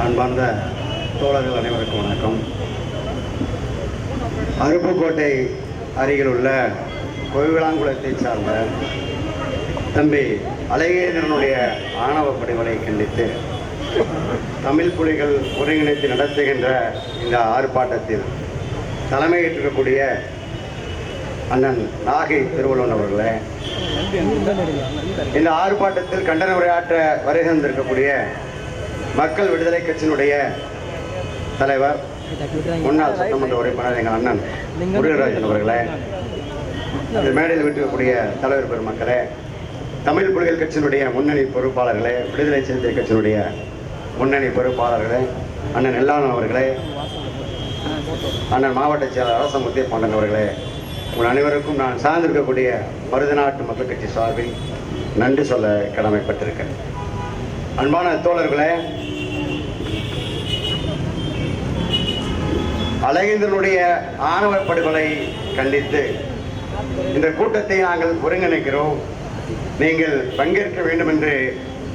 அன்பார்ந்த தோழர்கள் அனைவருக்கும் வணக்கம். அருப்புக்கோட்டை அருகில் உள்ள கோவிலாங்குளத்தை சார்ந்த தம்பி அழகேந்திரனுடைய ஆணவ படுகொலை கண்டித்து தமிழ் புலிகள் ஒருங்கிணைத்து நடத்துகின்ற இந்த ஆர்ப்பாட்டத்தில் தலைமையேற்றிருக்கக்கூடிய அண்ணன் நாகை திருவள்ளுவன் அவர்களே, இந்த ஆர்ப்பாட்டத்தில் கண்டன உரையாற்ற வருகை தந்திருக்கக்கூடிய மக்கள் விடுதலை கட்சியினுடைய தலைவர் முன்னாள் சட்டமன்ற உறுப்பினர் எங்கள் அண்ணன் முருகராஜன் அவர்களே, இந்த மேடையில் விட்டிருக்கக்கூடிய தலைவர் பெருமக்களே, தமிழ் புலிகள் கட்சியினுடைய முன்னணி பொறுப்பாளர்களே, விடுதலை சிறுத்தை கட்சியினுடைய முன்னணி பொறுப்பாளர்களே, அண்ணன் எல்லாளன் அவர்களே, அண்ணன் மாவட்ட செயலர் அரசமுத்திய பாண்டன் அவர்களே, உங்கள் அனைவருக்கும் நான் சார்ந்திருக்கக்கூடிய மருதநாட்டு மக்கள் கட்சி சார்பில் நன்றி சொல்ல கடமைப்பட்டிருக்கேன். அன்பான தோழர்களே, அழகேந்திரனுடைய ஆணவ படுகொலை கண்டித்து இந்த கூட்டத்தை நாங்கள் ஒருங்கிணைக்கிறோம். நீங்கள் பங்கேற்க வேண்டும் என்று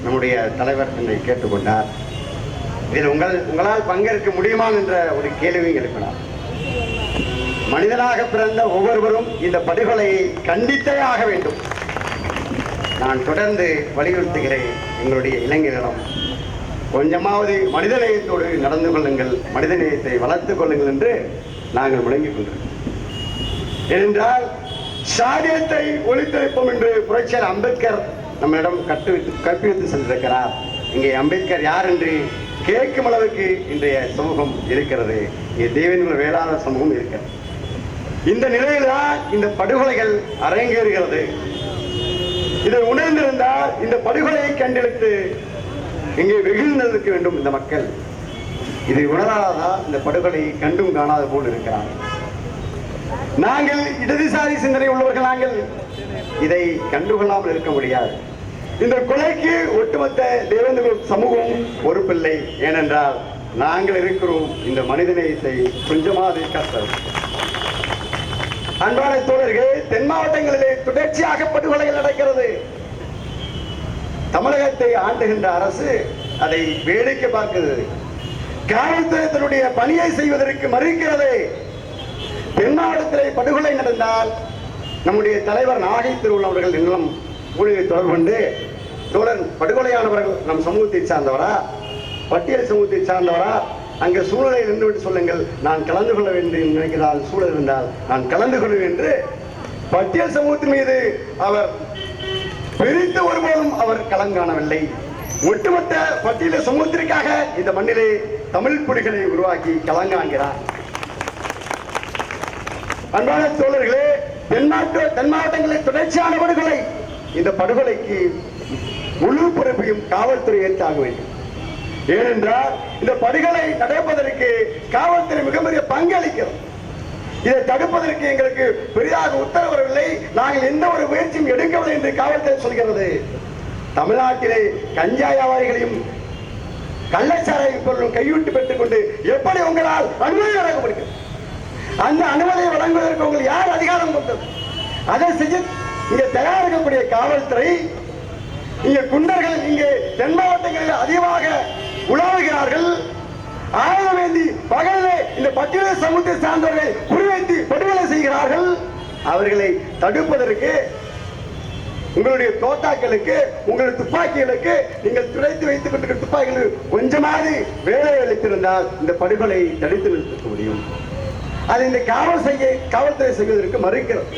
நம்முடைய தலைவர் என்னை கேட்டுக்கொண்டார். இதில் உங்களால் பங்கேற்க முடியுமா என்ற ஒரு கேள்வி எழுப்பினார். மனிதனாக பிறந்த ஒவ்வொருவரும் இந்த படுகொலையை கண்டித்தே ஆக வேண்டும். நான் தொடர்ந்து வலியுறுத்துகிறேன், எங்களுடைய இளைஞர்களிடம் கொஞ்சமாவது மனிதநேயத்தோடு நடந்து கொள்ளுங்கள், மனிதநேயத்தை வளர்த்துக் கொள்ளுங்கள் என்று நாங்கள் முழங்கிக் கொண்டிருக்கிறோம். ஏனென்றால் சாதியத்தை ஒழித்தெழுப்போம் என்று புரட்சியாளர் அம்பேத்கர் நம்மிடம் கற்பித்து சென்றிருக்கிறார். இங்கே அம்பேத்கர் யார் என்று கேட்கும் அளவுக்கு இன்றைய சமூகம் இருக்கிறது. இங்கே தேவேந்திர வேளாண் சமூகம் இருக்கிறது. இந்த நிலையில்தான் இந்த படுகொலைகள் அரங்கேறுகிறது. இதை உணர்ந்திருந்தால் இந்த படுகொலையை கண்டெடுத்து இங்கே வெகுழ்ந்திருக்க வேண்டும். இந்த மக்கள் இதை உணராதான் இந்த படுகொலையை கண்டும் காணாத போல் இருக்கிறார். நாங்கள் இடதுசாரி சிந்தனை உள்ளவர்கள், நாங்கள் இதை கண்டுகொள்ளாமல் இருக்க முடியாது. இந்த கொலைக்கு ஒட்டுமொத்த தேவேந்திர சமூகம் பொறுப்பில்லை. ஏனென்றால் நாங்கள் இருக்கிறோம் இந்த மனிதநேயத்தை கொஞ்சமாவது கத்தரும். அன்பான தோழர்கள், தென் மாவட்டங்களிலே தொடர்ச்சியாக படுகொலைகள் நடக்கிறது. தமிழகத்தை ஆண்டுகின்ற அரசு அதை வேடிக்கை பார்க்கிறது. காவல்துறை தன்னுடைய பணியை செய்வதற்கு மறுக்கிறது. தென் மாவட்டத்திலே படுகொலை நடந்தால் நம்முடைய தலைவர் நாகை திருவள்ளுவர் அவர்கள் இன்னும் ஊழியை தொடர்பு கொண்டு, தோழன் படுகொலையானவர்கள் நம் சமூகத்தை சார்ந்தவரா, பட்டியல் சமூகத்தை சார்ந்தவரா, அங்கே சூழலை நின்றுவிட்டு சொல்லுங்கள், நான் கலந்து கொள்ள வேண்டும் நினைக்கிறால் சூழல் இருந்தால் நான் கலந்து கொள்வேன் என்று பட்டியல் சமூகத்தின் மீது அவர் பிரித்து ஒருபோதும் அவர் கலங்காணவில்லை. ஒட்டுமொத்த பட்டியல சமூகத்திற்காக இந்த மண்ணிலே தமிழ் புலிகளை உருவாக்கி கலங்காண்கிறார். அன்பான தோழர்களே, தென் மாவட்டங்களில் தொடர்ச்சியான படுகொலை. இந்த படுகொலைக்கு முழு பொறுப்பையும் காவல்துறை ஏற்றாக வேண்டும். ஏனென்றால் இந்த படுகொலை நடப்பதற்கு காவல்துறை மிகப்பெரிய பங்களிக்கிறது. இதை தடுப்பதற்கு எங்களுக்கு பெரிதாக உத்தரவில்லை, நாங்கள் எந்த ஒரு முயற்சியும் எடுக்கவில்லை என்று காவல்துறை சொல்கிறது. தமிழ்நாட்டிலே கஞ்சா வியாபாரிகளையும் கள்ளச்சாராய பொருளும் கையூட்டு பெற்றுக் கொண்டு எப்படி உங்களால் அனுமதி வழங்க முடியும்? அந்த அனுமதியை வழங்குவதற்கு உங்கள் யார் அதிகாரம் கொண்டது? அதை செய்ய இங்கே தயாரிக்கக்கூடிய காவல்துறை, இங்கே குண்டர்கள் இங்கே தென் மாவட்டங்களில் அதிகமாக உலாவுகிறார்கள். ஆயுதமேந்தி பகலிலே இந்த பட்டியல சமூகத்தை சார்ந்தவர்களை குறிவைத்து படுகொலை செய்கிறார்கள். அவர்களை தடுப்பதற்கு உங்களுடைய தோட்டாக்களுக்கு, உங்களுடைய துப்பாக்கிகளுக்கு, நீங்கள் துடைத்து வைத்துக் கொண்டிருக்கிற துப்பாக்கிகள் கொஞ்சமாவது வேலை அளித்திருந்தால் இந்த படுகொலை தடுத்து நிறுத்த முடியும். அதை இந்த காவல்துறை செய்வதற்கு மறுக்கிறது.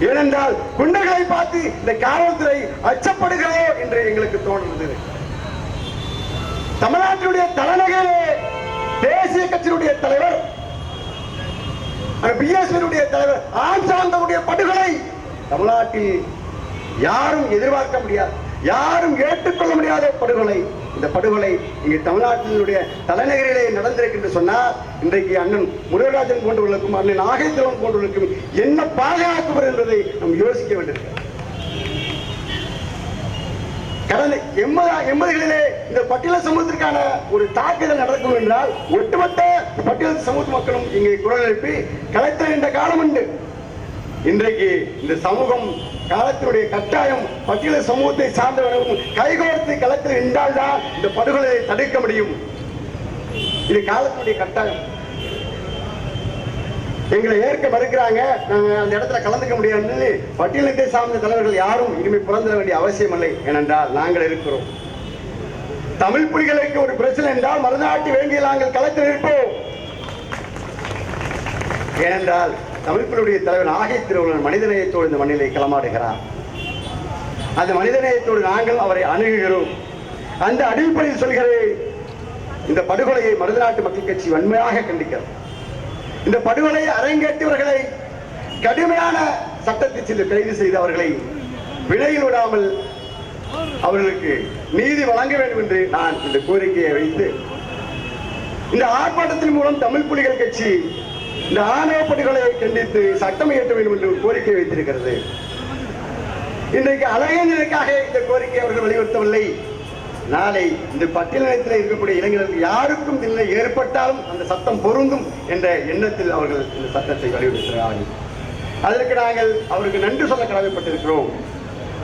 ஏனென்றால் குண்டர்களை பார்த்து இந்த காவல்துறை அச்சப்படுகிறதோ என்று எங்களுக்கு தோன்றுகிறது. தமிழ்நாட்டினுடைய தலைநகரிலே தேசிய கட்சியினுடைய தலைவர், பிஎஸ்பியினுடைய தலைவர் ஆம்சாந்தனுடைய படுகொலை தமிழ்நாட்டில் யாரும் எதிர்பார்க்க முடியாது, யாரும் ஏற்றுக்கொள்ள முடியாத படுகொலை. இந்த படுகொலை இங்கே தமிழ்நாட்டினுடைய தலைநகரிலே நடந்திருக்கு சொன்னால் இன்றைக்கு அண்ணன் முருகராஜன் போன்றவர்களுக்கும் அண்ணன் நாகேந்திரன் போன்றவர்களுக்கும் என்ன பாதுகாப்பு என்பதை நாம் யோசிக்க வேண்டியிருக்கிறது. கடந்த 80களிலே இந்த பட்டியல சமூகத்திற்கான ஒரு தாக்குதல் நடக்கும் என்றால் ஒட்டுமொத்த பட்டியல சமூக மக்களும் இங்கே குரல் எழுப்பி கலைத்த காலம் உண்டு. இன்றைக்கு இந்த சமூகம் காலத்தினுடைய கட்டாயம் பட்டியல சமூகத்தை சார்ந்தவர்களும் கைகோர்த்து களத்தில் நின்றால்தான் இந்த படுகொலையை தடுக்க முடியும். இது காலத்துடைய கட்டாயம். எங்களை ஏற்க மறுக்கிறாங்க, நாங்க அந்த இடத்துல கலந்துக்க முடியாது. பட்டியலினத்தை சார்ந்த தலைவர்கள் யாரும் இனிமே புறந்துட வேண்டிய அவசியம் இல்லை. ஏனென்றால் நாங்கள் இருக்கிறோம். தமிழ் புலிகளுக்கு ஒரு பிரச்சனை என்றால் மறுநாட்டு வேங்கியில் நாங்கள் களத்தில் இருப்போம். ஏனென்றால் தமிழ் புலியுடைய தலைவர் நாகை திருவள்ளுவர் மனிதநேயத்தோடு இந்த மண்ணிலை களமாடுகிறார். அந்த மனிதநேயத்தோடு நாங்கள் அவரை அணுகுகிறோம். அந்த அடிப்படையில் சொல்கிறேன், இந்த படுகொலையை மருதநாட்டு மக்கள் கட்சி வன்மையாக கண்டிக்கிறது. இந்த படுகொலையை அரங்கேற்றியவர்களை கடுமையான சட்டத்தில் சென்று கைது செய்து அவர்களை விலையில் விடாமல் அவர்களுக்கு நீதி வழங்க வேண்டும் என்று நான் இந்த கோரிக்கையை வைத்து இந்த ஆர்ப்பாட்டத்தின் மூலம் தமிழ் புலிகள் கட்சி இந்த ஆணவ படுகொலையை கண்டித்து சட்டம் இயற்ற வேண்டும் என்று கோரிக்கை வைத்திருக்கிறது. இன்றைக்கு அழகேந்திரனுக்காக இந்த கோரிக்கை அவர்கள் வலியுறுத்தவில்லை. நாளை இந்த பட்டியலினத்தில் இருக்கக்கூடிய இளைஞர்கள் யாருக்கும் இல்லை ஏற்பட்டாலும் அந்த சட்டம் பொருந்தும் என்ற எண்ணத்தில் அவர்கள் இந்த சட்டத்தை வலியுறுத்துகிறார்கள். அதற்கு நாங்கள் அவருக்கு நன்றி சொல்ல கடமைப்பட்டிருக்கிறோம்.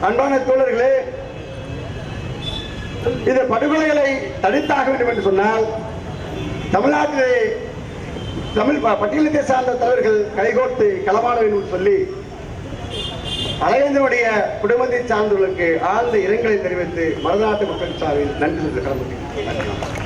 அன்பான தோழர்களே, இந்த படுகொலைகளை தடுத்தாக வேண்டும் என்று சொன்னால் தமிழ்நாட்டிலே தமிழ் பட்டியலினத்தை சார்ந்த தலைவர்கள் கைகோர்த்து களமாட வேண்டும் சொல்லி அழகேந்திரனுடைய குடும்பத்தை சார்ந்தவர்களுக்கு ஆழ்ந்த இரங்கலை தெரிவித்து மருதநாட்டு மக்கள் சார்பில் நன்றி சொல்ல கடமைப்பட்டிருக்கிறோம்.